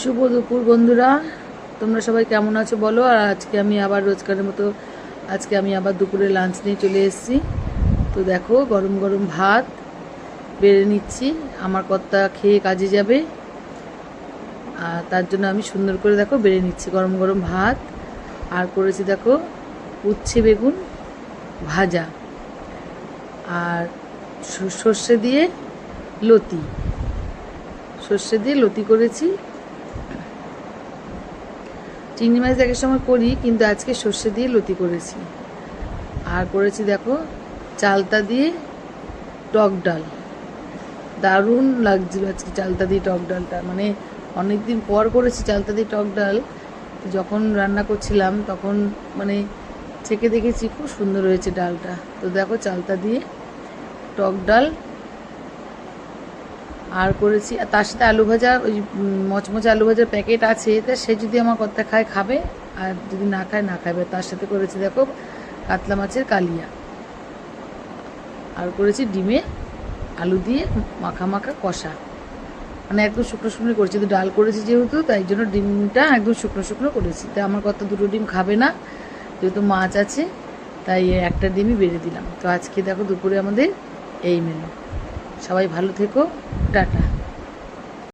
শুভ দুপুর বন্ধুরা, তোমরা সবাই কেমন আছো বলো। আর আজকে আমি আবার রোজকারের মতো দুপুরে লাঞ্চ নিয়ে চলে এসেছি। তো দেখো, গরম গরম ভাত বেড়ে নিচ্ছি। আমার কর্তা খেয়ে কাজে যাবে, আর তার জন্য আমি সুন্দর করে দেখো বেড়ে নিচ্ছি গরম গরম ভাত। আর করেছি দেখো উচ্ছে বেগুন ভাজা, আর সর্ষে দিয়ে লতি করেছি। চিংড়ি মাছ একের সময় করি, কিন্তু আজকে সর্ষে দিয়ে লতি করেছি। আর করেছি দেখো চালতা দিয়ে টক ডাল। দারুণ লাগছিল আজকে চালতা দিয়ে টক ডালটা, মানে অনেক দিন পর করেছি চালতা দিয়ে টক ডাল। যখন রান্না করছিলাম তখন মানে চেখে দেখেছি, খুব সুন্দর হয়েছে ডালটা। তো দেখো চালতা দিয়ে টক ডাল আর করেছি। আর তার সাথে আলু ভাজা, ওই মচমচে আলু ভাজার প্যাকেট আছে, তা সে যদি আমার কর্তা খায় খাবে, আর যদি না খায় না খাবে। তার সাথে করেছি দেখো কাতলা মাছের কালিয়া, আর করেছি ডিমে আলু দিয়ে মাখা মাখা কষা, মানে একদম শুকনো শুকনো করেছি। তো ডাল করেছি যেহেতু, তাই জন্য ডিমটা একদম শুকনো শুকনো করেছি। তাই আমার কর্তা দুটো ডিম খাবে না, যেহেতু মাছ আছে, তাই একটা ডিমই বেড়ে দিলাম। তো আজকে দেখো দুপুরে আমাদের এই মেনু। সবাই ভালো থেকো, টাটা।